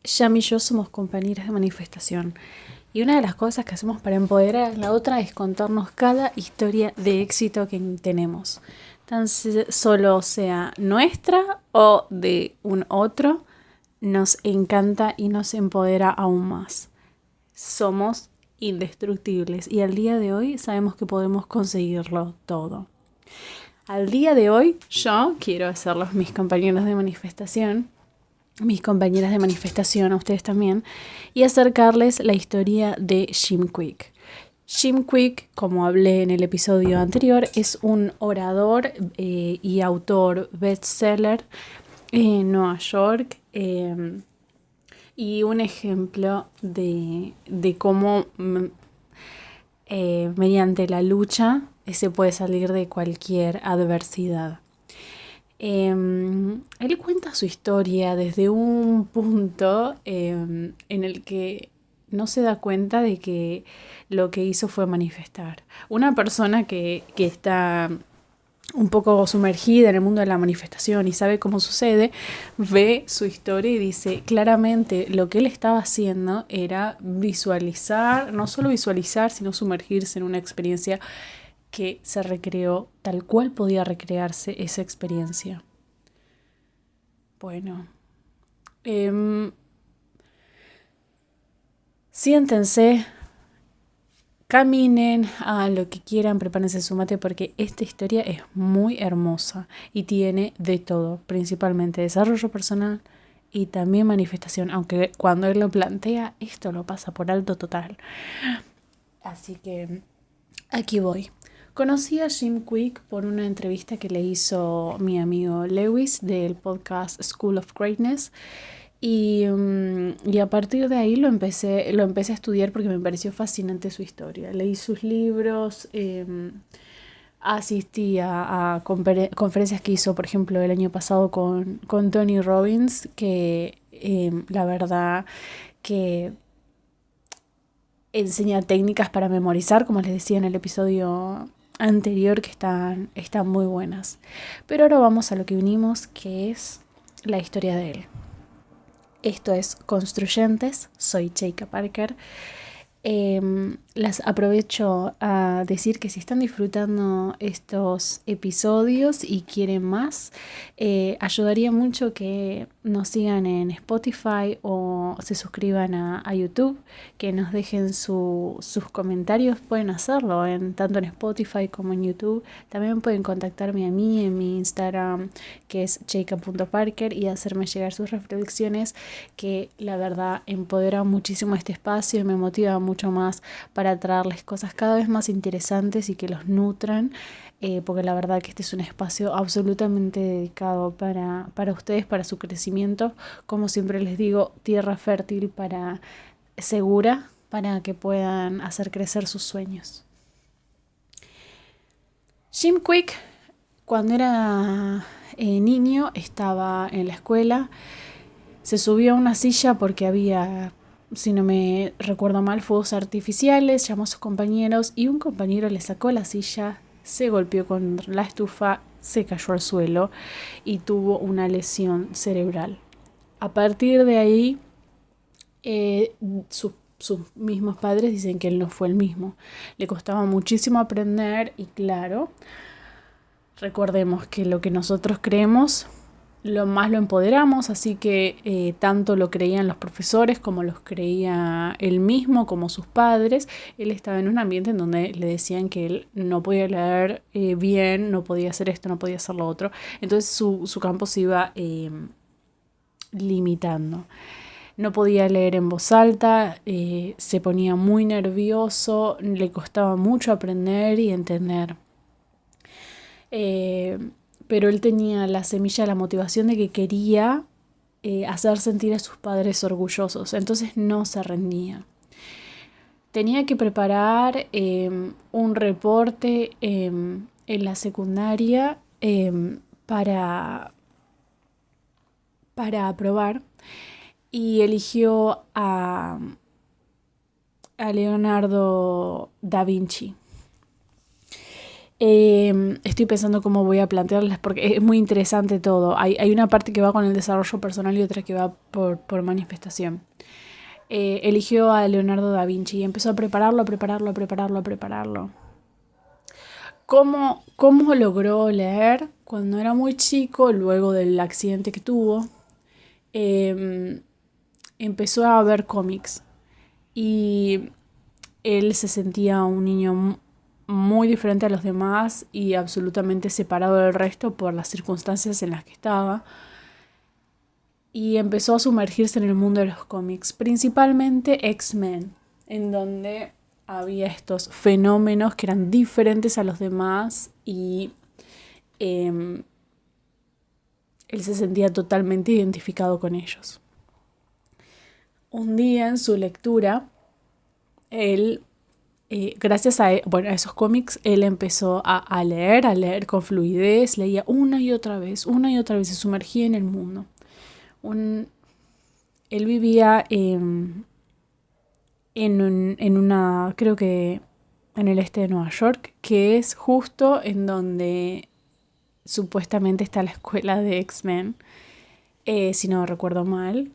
Yami y yo somos compañeras de manifestación y una de las cosas que hacemos para empoderar a la otra es contarnos cada historia de éxito que tenemos. Tan solo sea nuestra o de un otro, nos encanta y nos empodera aún más. Somos indestructibles y al día de hoy sabemos que podemos conseguirlo todo. Al día de hoy yo quiero hacerlos mis compañeros de manifestación, mis compañeras de manifestación, a ustedes también, y acercarles la historia de Jim Kwik. Jim Kwik, como hablé en el episodio anterior, es un orador y autor bestseller en Nueva York y un ejemplo de cómo mediante la lucha se puede salir de cualquier adversidad. Él cuenta su historia desde un punto en el que no se da cuenta de que lo que hizo fue manifestar. Una persona que está un poco sumergida en el mundo de la manifestación y sabe cómo sucede, ve su historia y dice claramente lo que él estaba haciendo era visualizar, no solo visualizar, sino sumergirse en una experiencia que se recreó tal cual podía recrearse esa experiencia. Bueno, siéntense, caminen, hagan lo que quieran, prepárense su mate porque esta historia es muy hermosa y tiene de todo, principalmente desarrollo personal y también manifestación, aunque cuando él lo plantea, esto lo pasa por alto total. Así que aquí voy. Conocí a Jim Kwik por una entrevista que le hizo mi amigo Lewis del podcast School of Greatness y a partir de ahí lo empecé a estudiar porque me pareció fascinante su historia. Leí sus libros, asistí a conferencias que hizo, por ejemplo, el año pasado con Tony Robbins, que la verdad que enseña técnicas para memorizar, como les decía en el episodio anterior, que están muy buenas. Pero ahora vamos a lo que vinimos, que es la historia de él. Esto es Construyentes, soy Cheika Parker. Las aprovecho a decir que si están disfrutando estos episodios y quieren más, ayudaría mucho que nos sigan en Spotify o se suscriban a YouTube, que nos dejen sus comentarios. Pueden hacerlo tanto en Spotify como en YouTube. También pueden contactarme a mí en mi Instagram, que es cheika.parker, y hacerme llegar sus reflexiones, que la verdad empodera muchísimo este espacio y me motiva mucho más para traerles cosas cada vez más interesantes y que los nutran, porque la verdad que este es un espacio absolutamente dedicado para ustedes, para su crecimiento. Como siempre les digo, tierra fértil segura para que puedan hacer crecer sus sueños. Jim Kwik, cuando era niño, estaba en la escuela, se subió a una silla porque había, si no me recuerdo mal, fuegos artificiales, llamó a sus compañeros y un compañero le sacó la silla, se golpeó con la estufa, se cayó al suelo y tuvo una lesión cerebral. A partir de ahí, sus mismos padres dicen que él no fue el mismo. Le costaba muchísimo aprender y claro, recordemos que lo que nosotros creemos, lo más lo empoderamos, así que tanto lo creían los profesores como los creía él mismo, como sus padres. Él estaba en un ambiente en donde le decían que él no podía leer bien, no podía hacer esto, no podía hacer lo otro. Entonces su campo se iba limitando. No podía leer en voz alta, se ponía muy nervioso, le costaba mucho aprender y entender. Pero él tenía la semilla, la motivación de que quería hacer sentir a sus padres orgullosos, entonces no se rendía. Tenía que preparar un reporte en la secundaria para aprobar y eligió a Leonardo da Vinci. Estoy pensando cómo voy a plantearlas porque es muy interesante todo. Hay una parte que va con el desarrollo personal y otra que va por manifestación. Eligió a Leonardo da Vinci y empezó a prepararlo. ¿Cómo logró leer? Cuando era muy chico, luego del accidente que tuvo, empezó a ver cómics y él se sentía un niño muy diferente a los demás y absolutamente separado del resto por las circunstancias en las que estaba. Y empezó a sumergirse en el mundo de los cómics, principalmente X-Men, en donde había estos fenómenos que eran diferentes a los demás y él se sentía totalmente identificado con ellos. Un día en su lectura, él, gracias a esos cómics, él empezó a leer con fluidez, leía una y otra vez, se sumergía en el mundo. Él vivía en una, creo que en el este de Nueva York, que es justo en donde supuestamente está la escuela de X-Men, si no recuerdo mal.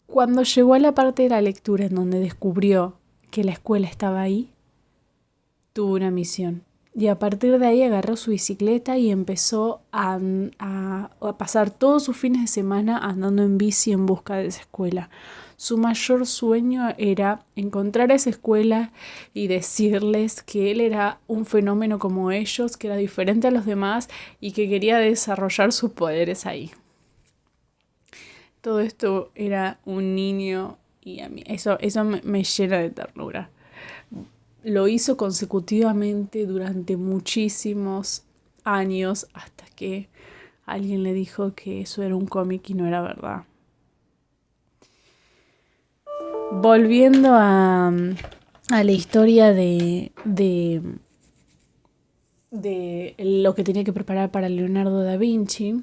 Cuando llegó a la parte de la lectura en donde descubrió que la escuela estaba ahí, tuvo una misión. Y a partir de ahí agarró su bicicleta y empezó a pasar todos sus fines de semana andando en bici en busca de esa escuela. Su mayor sueño era encontrar esa escuela y decirles que él era un fenómeno como ellos, que era diferente a los demás y que quería desarrollar sus poderes ahí. Todo esto era un niño y a mí eso me llena de ternura. Lo hizo consecutivamente durante muchísimos años hasta que alguien le dijo que eso era un cómic y no era verdad. Volviendo a la historia de lo que tenía que preparar para Leonardo da Vinci,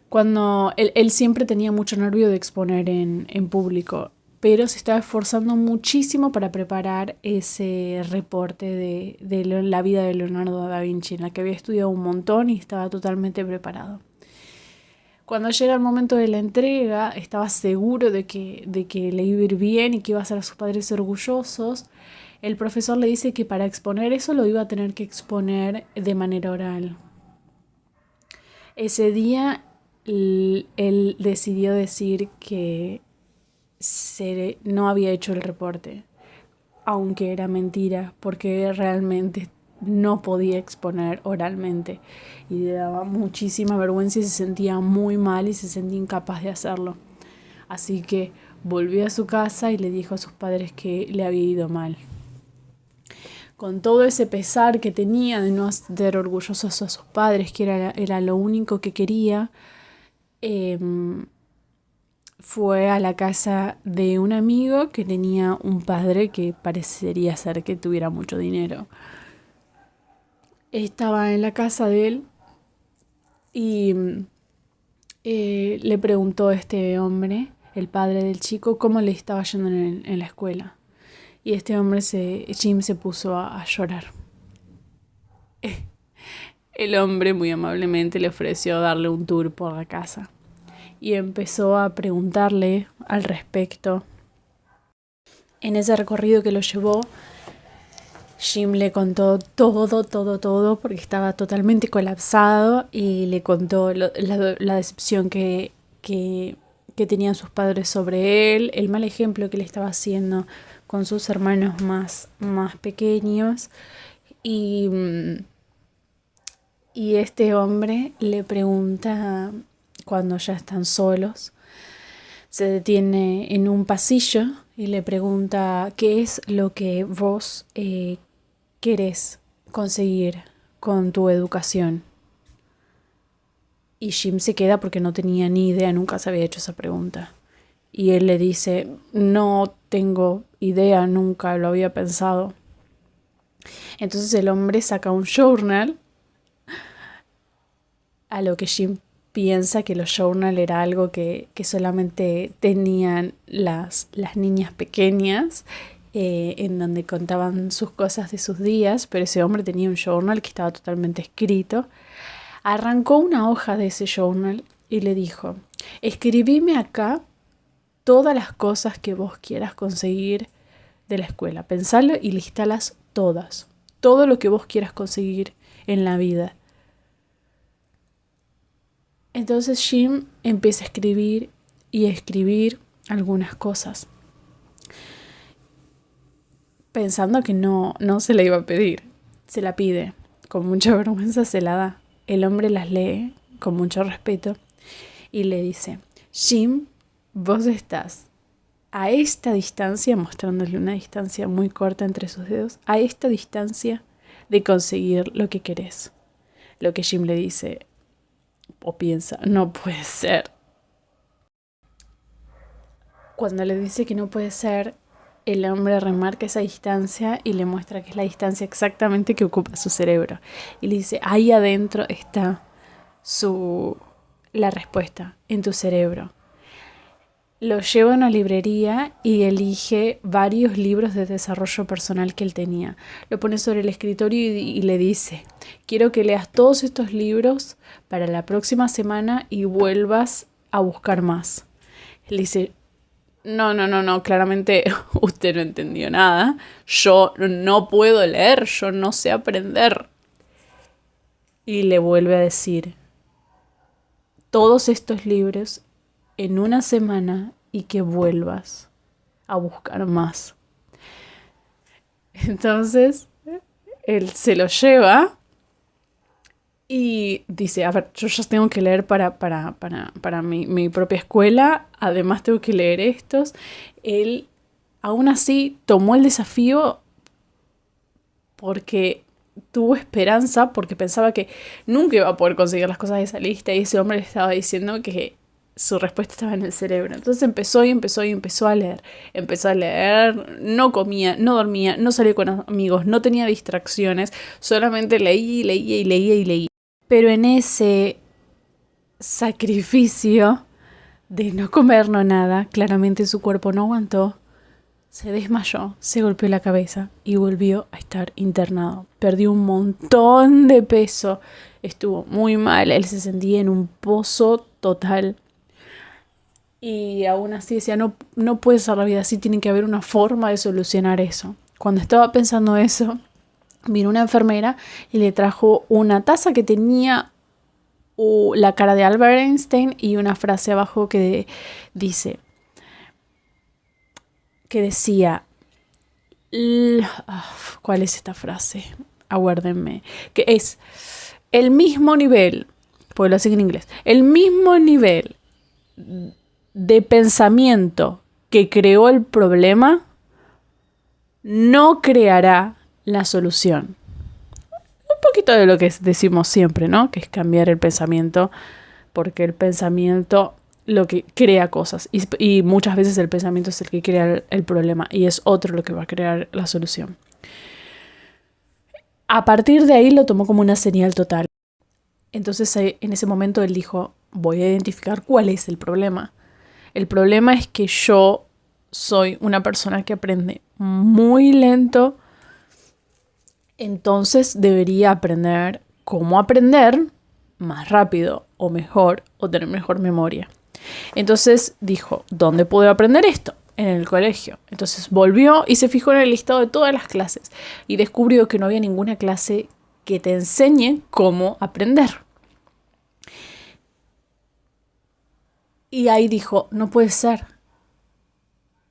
cuando él siempre tenía mucho nervio de exponer en público, pero se estaba esforzando muchísimo para preparar ese reporte de la vida de Leonardo da Vinci, en la que había estudiado un montón y estaba totalmente preparado. Cuando llega el momento de la entrega, estaba seguro de que le iba a ir bien y que iba a hacer a sus padres orgullosos. El profesor le dice que para exponer eso lo iba a tener que exponer de manera oral. Ese día él decidió decir que no había hecho el reporte, aunque era mentira, porque realmente no podía exponer oralmente y le daba muchísima vergüenza y se sentía muy mal y se sentía incapaz de hacerlo. Así que volvió a su casa y le dijo a sus padres que le había ido mal. Con todo ese pesar que tenía de no ser orgullosos a sus padres, que era lo único que quería, fue a la casa de un amigo que tenía un padre que parecería ser que tuviera mucho dinero. Estaba en la casa de él y le preguntó a este hombre, el padre del chico, cómo le estaba yendo en la escuela. Y este hombre, Jim, se puso a llorar. El hombre muy amablemente le ofreció darle un tour por la casa y empezó a preguntarle al respecto. En ese recorrido que lo llevó, Jim le contó todo, porque estaba totalmente colapsado y le contó la decepción que tenían sus padres sobre él, el mal ejemplo que le estaba haciendo con sus hermanos más pequeños y este hombre le pregunta, cuando ya están solos, se detiene en un pasillo y le pregunta qué es lo que vos querés conseguir con tu educación. Y Jim se queda porque no tenía ni idea, nunca se había hecho esa pregunta. Y él le dice, no tengo idea, nunca lo había pensado. Entonces el hombre saca un journal, a lo que Jim piensa que los journal era algo que solamente tenían las niñas pequeñas en donde contaban sus cosas de sus días, pero ese hombre tenía un journal que estaba totalmente escrito. Arrancó una hoja de ese journal y le dijo, escribime acá todas las cosas que vos quieras conseguir de la escuela. Pensalo y listalas todas. Todo lo que vos quieras conseguir en la vida. Entonces Jim empieza a escribir y a escribir algunas cosas, pensando que no se la iba a pedir. Se la pide, con mucha vergüenza se la da. El hombre las lee con mucho respeto y le dice, Jim, vos estás a esta distancia, mostrándole una distancia muy corta entre sus dedos, a esta distancia de conseguir lo que querés. Lo que Jim le dice o piensa, no puede ser. Cuando le dice que no puede ser, el hombre remarca esa distancia y le muestra que es la distancia exactamente que ocupa su cerebro. Y le dice, ahí adentro está la respuesta, en tu cerebro. Lo lleva a una librería y elige varios libros de desarrollo personal que él tenía. Lo pone sobre el escritorio y le dice, quiero que leas todos estos libros para la próxima semana y vuelvas a buscar más. Él dice, no, claramente usted no entendió nada. Yo no puedo leer, yo no sé aprender. Y le vuelve a decir, todos estos libros en una semana y que vuelvas a buscar más. Entonces, él se lo lleva y dice, a ver, yo ya tengo que leer para mi propia escuela, además tengo que leer estos. Él, aún así, tomó el desafío porque tuvo esperanza, porque pensaba que nunca iba a poder conseguir las cosas de esa lista, y ese hombre le estaba diciendo que su respuesta estaba en el cerebro. Entonces empezó a leer. Empezó a leer, no comía, no dormía, no salía con amigos, no tenía distracciones, solamente leía. Pero en ese sacrificio de no comer nada, claramente su cuerpo no aguantó, se desmayó, se golpeó la cabeza y volvió a estar internado. Perdió un montón de peso, estuvo muy mal, él se sentía en un pozo total. Y aún así decía, no puede ser la vida así, tiene que haber una forma de solucionar eso. Cuando estaba pensando eso, vino una enfermera y le trajo una taza que tenía la cara de Albert Einstein y una frase abajo que decía, ¿cuál es esta frase? Aguárdenme. Que es el mismo nivel, pues lo hacen en inglés, el mismo nivel de pensamiento que creó el problema no creará la solución. Un poquito de lo que decimos siempre, ¿no? Que es cambiar el pensamiento, porque el pensamiento lo que crea cosas y muchas veces el pensamiento es el que crea el problema y es otro lo que va a crear la solución. A partir de ahí lo tomó como una señal total. Entonces en ese momento él dijo, voy a identificar cuál es el problema. El problema es que yo soy una persona que aprende muy lento, entonces debería aprender cómo aprender más rápido o mejor o tener mejor memoria. Entonces dijo, ¿dónde puedo aprender esto? En el colegio. Entonces volvió y se fijó en el listado de todas las clases y descubrió que no había ninguna clase que te enseñe cómo aprender. Y ahí dijo, no puede ser.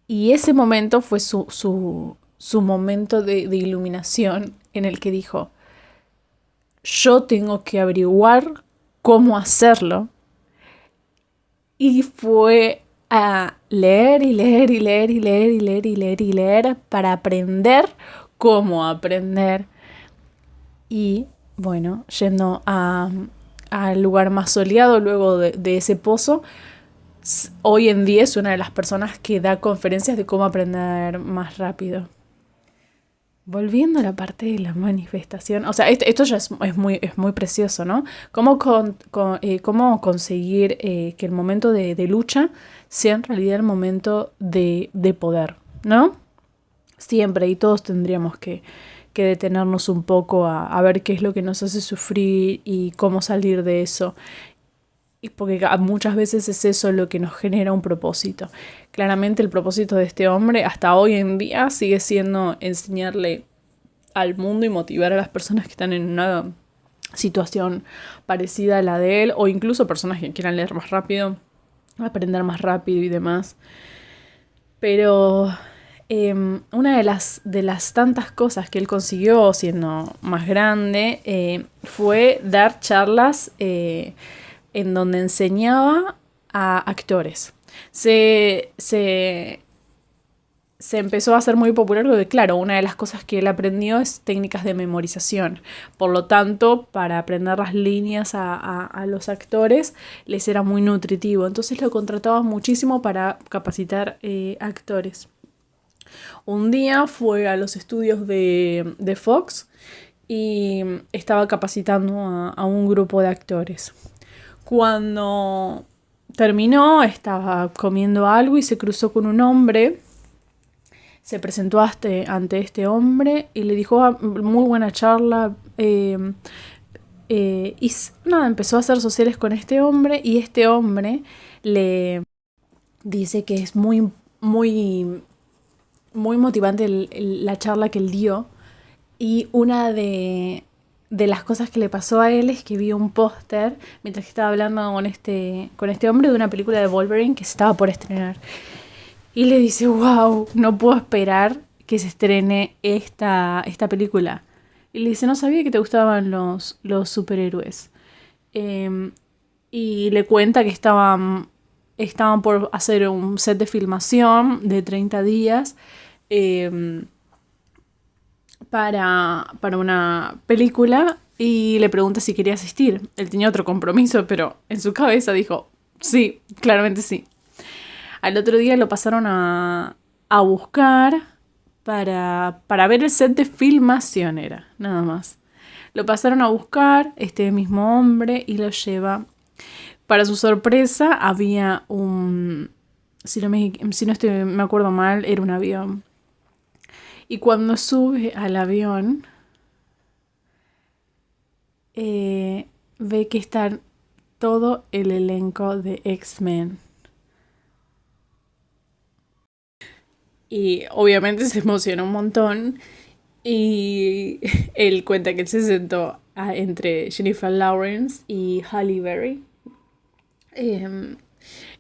Y ese momento fue su momento de iluminación en el que dijo, yo tengo que averiguar cómo hacerlo. Y fue a leer para aprender cómo aprender. Y bueno, yendo al lugar más soleado luego de ese pozo, hoy en día es una de las personas que da conferencias de cómo aprender más rápido. Volviendo a la parte de la manifestación, o sea, esto ya es muy precioso, ¿no? Cómo conseguir que el momento de lucha sea en realidad el momento de poder, ¿no? siempre, y todos tendríamos que detenernos un poco a ver qué es lo que nos hace sufrir y cómo salir de eso. Y porque muchas veces es eso lo que nos genera un propósito. Claramente el propósito de este hombre hasta hoy en día sigue siendo enseñarle al mundo y motivar a las personas que están en una situación parecida a la de él, o incluso personas que quieran leer más rápido, aprender más rápido y demás. Pero una de las tantas cosas que él consiguió siendo más grande fue dar charlas en donde enseñaba a actores. Se empezó a hacer muy popular porque, claro, una de las cosas que él aprendió es técnicas de memorización. Por lo tanto, para aprender las líneas a los actores les era muy nutritivo. Entonces lo contrataban muchísimo para capacitar actores. Un día fue a los estudios de Fox y estaba capacitando a un grupo de actores. Cuando terminó, estaba comiendo algo y se cruzó con un hombre. Se presentó ante este hombre y le dijo, muy buena charla. Y nada, empezó a hacer sociales con este hombre y este hombre le dice que es muy, muy, muy motivante la charla que él dio. Y una de las cosas que le pasó a él es que vio un póster mientras que estaba hablando con este hombre de una película de Wolverine que se estaba por estrenar. Y le dice, wow, no puedo esperar que se estrene esta película. Y le dice, no sabía que te gustaban los superhéroes. Y le cuenta que estaban por hacer un set de filmación de 30 días para una película y le pregunta si quería asistir. Él tenía otro compromiso, pero en su cabeza dijo, sí, claramente sí. Al otro día lo pasaron a buscar para ver el set de filmación, era, nada más. Lo pasaron a buscar, este mismo hombre, y lo lleva. Para su sorpresa, había si no me acuerdo mal, era un avión. Y cuando sube al avión, ve que está todo el elenco de X-Men. Y obviamente se emocionó un montón. Y él cuenta que él se sentó entre Jennifer Lawrence y Halle Berry.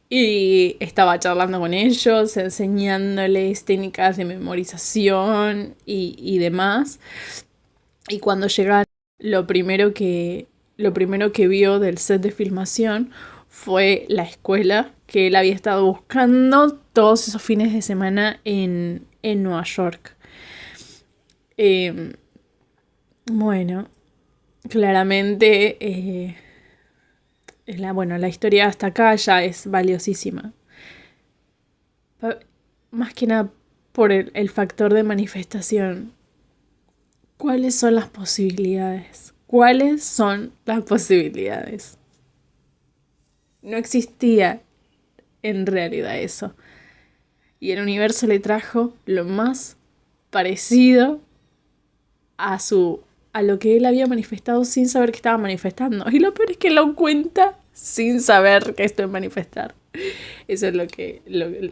Y estaba charlando con ellos, enseñándoles técnicas de memorización y demás. Y cuando llegaron, lo primero que vio del set de filmación fue la escuela que él había estado buscando todos esos fines de semana en Nueva York. Bueno, claramente la historia hasta acá ya es valiosísima. Más que nada por el factor de manifestación. ¿Cuáles son las posibilidades? ¿Cuáles son las posibilidades? No existía en realidad eso. Y el universo le trajo lo más parecido a lo que él había manifestado sin saber que estaba manifestando. Y lo peor es que lo cuenta sin saber que esto es manifestar. Eso es lo que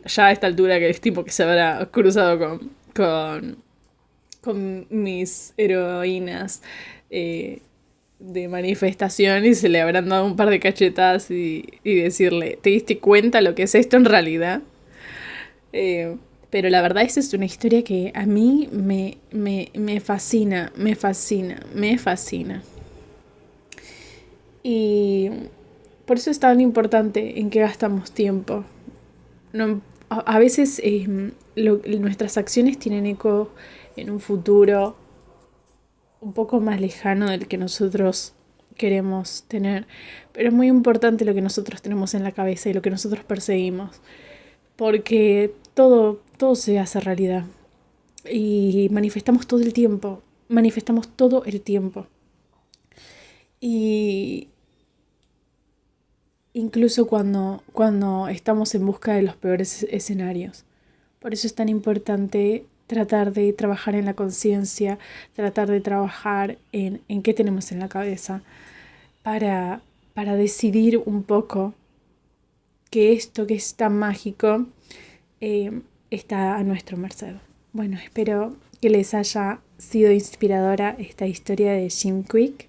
ya a esta altura que es tipo que se habrá cruzado con mis heroínas de manifestación y se le habrán dado un par de cachetadas y decirle, ¿te diste cuenta lo que es esto en realidad? Pero la verdad esa es una historia que a mí me fascina, me fascina, me fascina. Y por eso es tan importante en qué gastamos tiempo. No, a veces nuestras acciones tienen eco en un futuro un poco más lejano del que nosotros queremos tener. Pero es muy importante lo que nosotros tenemos en la cabeza y lo que nosotros perseguimos. Porque todo se hace realidad. Y manifestamos todo el tiempo. Manifestamos todo el tiempo. Y incluso cuando estamos en busca de los peores escenarios. Por eso es tan importante tratar de trabajar en la conciencia, tratar de trabajar en qué tenemos en la cabeza para, para decidir un poco que esto que es tan mágico está a nuestra merced. Bueno, espero que les haya sido inspiradora esta historia de Jim Quick.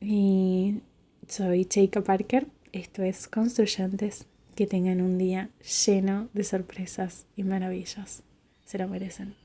Y soy Sheikha Parker. Esto es Construyentes. Que tengan un día lleno de sorpresas y maravillas. Se lo merecen.